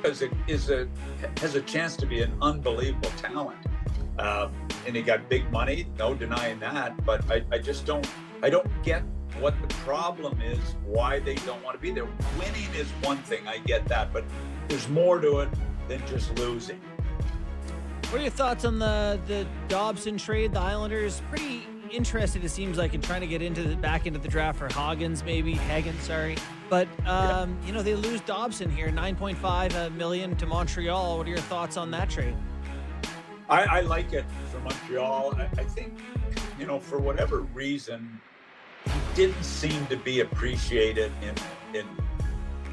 has a chance to be an unbelievable talent. And he got big money, no denying that. But I just don't get what the problem is, why they don't want to be there. Winning is one thing, I get that, but there's more to it than just losing. What are your thoughts on the Dobson trade? The Islanders pretty interested, it seems like, in trying to get back into the draft for Hagens, sorry. But they lose Dobson here, $9.5 million to Montreal. What are your thoughts on that trade? I like it for Montreal. I think, for whatever reason, he didn't seem to be appreciated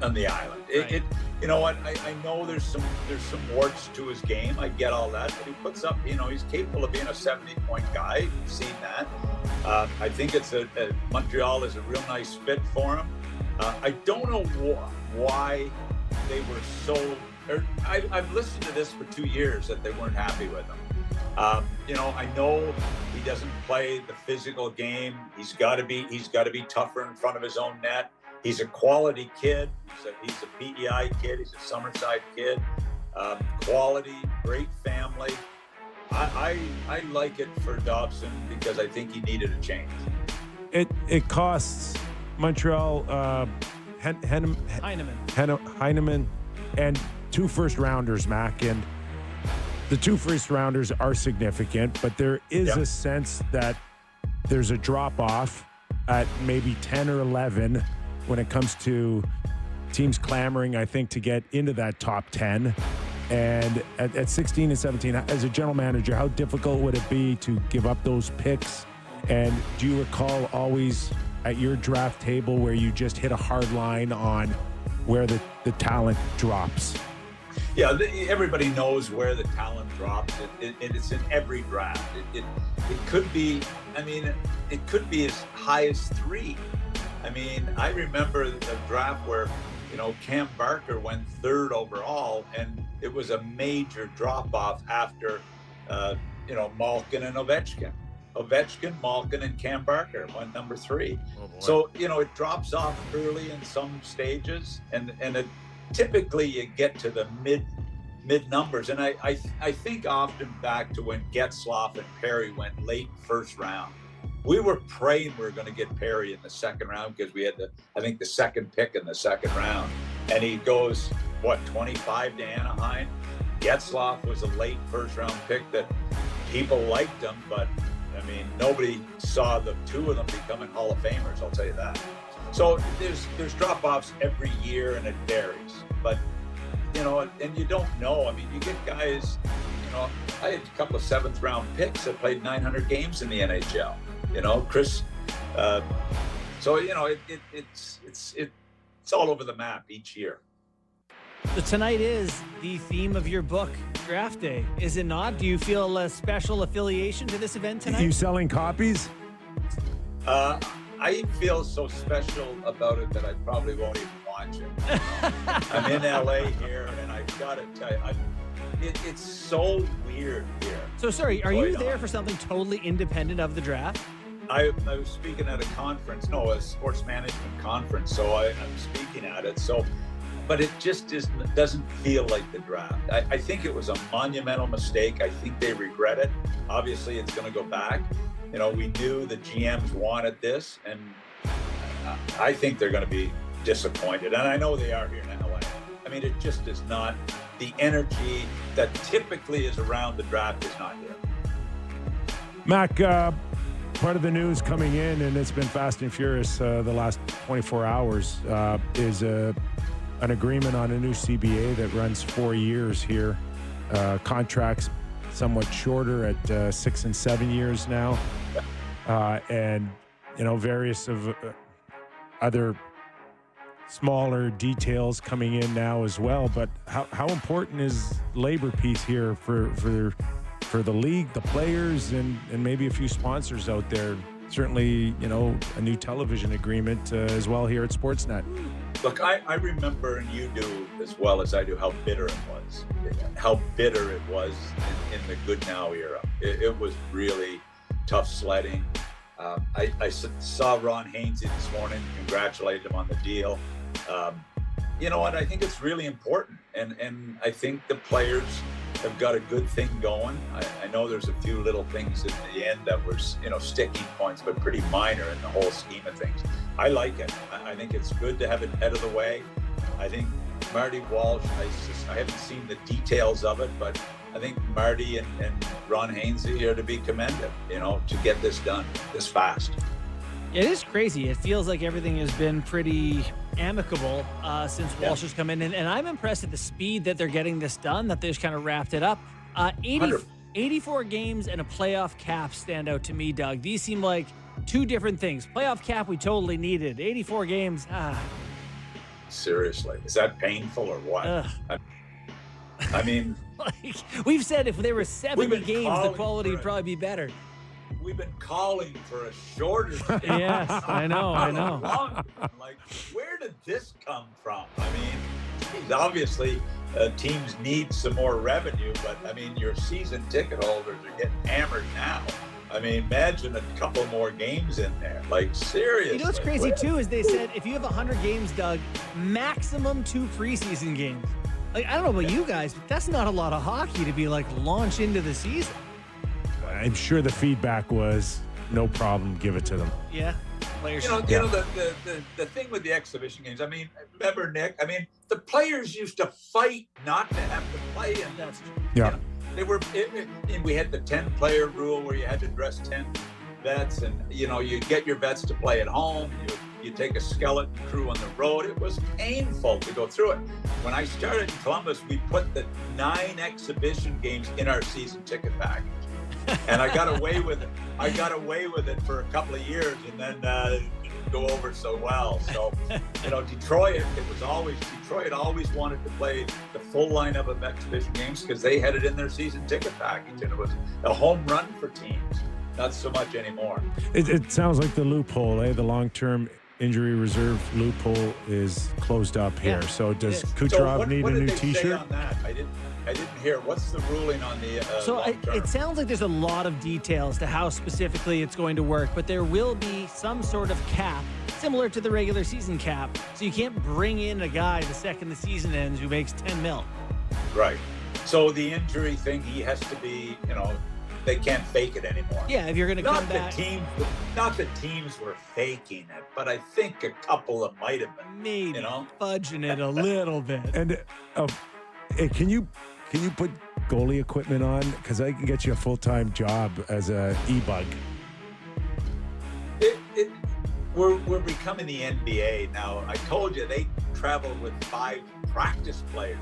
on the island. Right. You know what? I know there's some warts to his game. I get all that, but he puts up. He's capable of being a 70-point guy. You've seen that. I think Montreal is a real nice fit for him. I don't know why they were so. I've listened to this for 2 years that they weren't happy with him. I know he doesn't play the physical game. He's got to be tougher in front of his own net. He's a quality kid. He's a PEI kid. He's a Summerside kid. Quality, great family. I like it for Dobson because I think he needed a change. It costs Montreal Heineman and 2 first-rounders, Mac, and the 2 first-rounders are significant, but there is a sense that there's a drop-off at maybe 10 or 11 when it comes to teams clamoring, I think, to get into that top 10. And at 16 and 17, as a general manager, how difficult would it be to give up those picks? And do you recall always at your draft table where you just hit a hard line on where the talent drops? Yeah, everybody knows where the talent drops. It's in every draft. It could be, it could be as high as 3. I remember the draft where, Cam Barker went 3rd overall, and it was a major drop-off after, Malkin and Ovechkin. Malkin, and Cam Barker went number 3. Oh, boy. So, it drops off early in some stages, and typically you get to the mid numbers. And I think often back to when Getzlaf and Perry went late first round. We were praying we were going to get Perry in the second round because we had the second pick in the second round. And he goes, 25 to Anaheim? Getzlaf was a late first round pick that people liked him, but nobody saw the 2 of them becoming Hall of Famers, I'll tell you that. So there's drop-offs every year, and it varies. But, and you don't know. You get guys, I had a couple of 7th-round picks that played 900 games in the NHL. Chris. So, it's all over the map each year. So tonight is the theme of your book, Draft Day, is it not? Do you feel a special affiliation to this event tonight? Are you selling copies? I feel so special about it that I probably won't even watch it. I'm in LA here, and I've got to tell you, it's so weird here. So sorry, are you there for something totally independent of the draft? I was speaking at a sports management conference, so I'm speaking at it. So, but it just doesn't feel like the draft. I think it was a monumental mistake. I think they regret it. Obviously, it's going to go back. We knew the GMs wanted this, and I think they're going to be disappointed. And I know they are here in LA. It just is not, the energy that typically is around the draft is not here. Mac, part of the news coming in, and it's been fast and furious the last 24 hours, is an agreement on a new CBA that runs 4 years here. Contracts somewhat shorter at 6 and 7 years now. And, various of other smaller details coming in now as well. But how important is labor piece here for the league, the players, and maybe a few sponsors out there? Certainly, a new television agreement as well here at Sportsnet. Look, I remember, and you do as well as I do, how bitter it was. How bitter it was in the Good Now era. It was really tough sledding. I saw Ron Hainsey this morning, congratulated him on the deal. you know what? I think it's really important, and I think the players have got a good thing going. I know there's a few little things at the end that were, sticking points, but pretty minor in the whole scheme of things. I like it. I think it's good to have it out of the way. I think Marty Walsh, I haven't seen the details of it, but I think Marty and Ron Hainsey are to be commended, to get this done this fast. It is crazy. It feels like everything has been pretty amicable since Walsh has come in. And I'm impressed at the speed that they're getting this done, that they just kind of wrapped it up. 84 games and a playoff cap stand out to me, Doug. These seem like two different things. Playoff cap we totally needed. 84 games, Seriously. Is that painful or what? I mean... we've said if there were 70 games, the quality would probably be better. We've been calling for a shorter. Yes, I know. Like, where did this come from? I mean, obviously, teams need some more revenue, but I mean, your season ticket holders are getting hammered now. I mean, imagine a couple more games in there. Like, seriously. You know what's crazy, too, is they said if you have 100 games, Doug, maximum 2 preseason games. Like, I don't know about you guys, but that's not a lot of hockey to be, like, launch into the season. I'm sure the feedback was, no problem, give it to them. Yeah. Players. The thing with the exhibition games, I mean, remember, Nick, I mean, the players used to fight not to have to play in them. Yeah. We had the 10-player rule where you had to dress 10 vets, and, you get your vets to play at home. You take a skeleton crew on the road. It was painful to go through it. When I started in Columbus, we put the 9 exhibition games in our season ticket package. And I got away with it. I got away with it for a couple of years, and then it didn't go over so well. So, Detroit always wanted to play the full lineup of exhibition games because they had it in their season ticket package, and it was a home run for teams. Not so much anymore. It sounds like the loophole, the long-term injury reserve loophole is closed up here. Yeah, so does Kucherov need a new T-shirt? Say on that? I didn't hear. What's the ruling on the it sounds like there's a lot of details to how specifically it's going to work, but there will be some sort of cap similar to the regular season cap. So you can't bring in a guy the second the season ends who makes $10 million. Right. So the injury thing, he has to be, they can't fake it anymore. Yeah, if you're going to come back. Not that teams were faking it, but I think a couple of might have been. Maybe fudging it a little bit. And hey, can you put goalie equipment on? Because I can get you a full-time job as a e-bug. We're becoming the NBA now. I told you they travel with 5 practice players,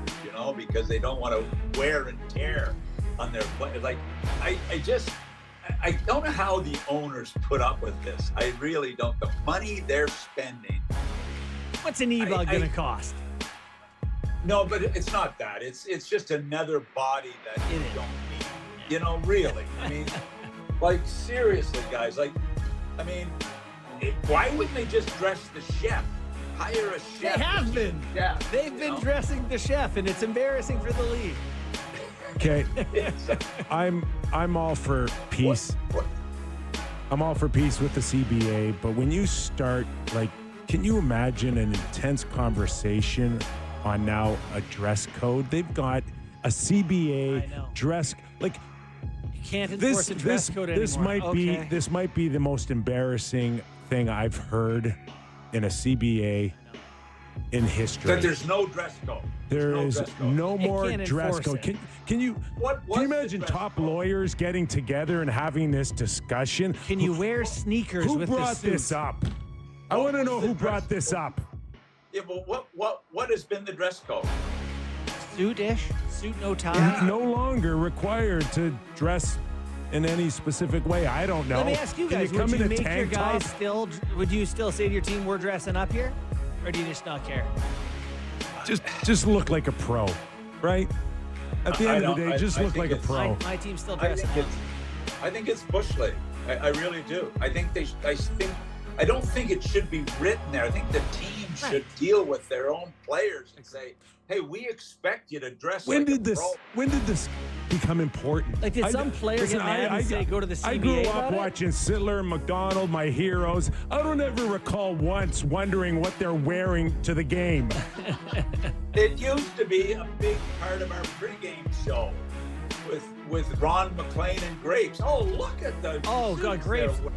because they don't want to wear and tear on their play. Like, I don't know how the owners put up with this. I really don't. The money they're spending. What's an e-bug going to cost? No, but it's not that. It's just another body that you don't need. Really. I mean, like, seriously, guys. Like, I mean, why wouldn't they just dress the chef? Hire a chef. They have been. Yeah. They've been dressing the chef, and it's embarrassing for the league. Okay, I'm all for peace. What? I'm all for peace with the CBA, but when you start, like, can you imagine an intense conversation on now a dress code? They've got a CBA dress, like, you can't enforce a dress code anymore. This might be the most embarrassing thing I've heard in a CBA in history. That there's no dress code. There is no more dress code. Can you imagine top lawyers getting together and having this discussion? Can you wear sneakers with the suit? Who brought this up? I want to know who brought this up. Yeah, but what has been the dress code? Suit-ish, suit no tie. Yeah. No longer required to dress in any specific way. I don't know. Let me ask you guys: would you make your guys still? Would you still say to your team, "We're dressing up here," or do you just not care? Just look like a pro, right? At the end of the day, just look like a pro. My team's still dressing up. I think it's Bush League. I really do. I don't think it should be written there. I think the teams teams should deal with their own players and say, hey, we expect you to dress When like did a this? pro. When did this become important? Like, did some player get mad and say, go to the CBA I grew about up it? watching Sittler and McDonald, my heroes. I don't ever recall once wondering what they're wearing to the game. It used to be a big part of our pregame show with Ron McLean and Grapes. Oh, look at the Oh, God, suits they're Grapes. wearing.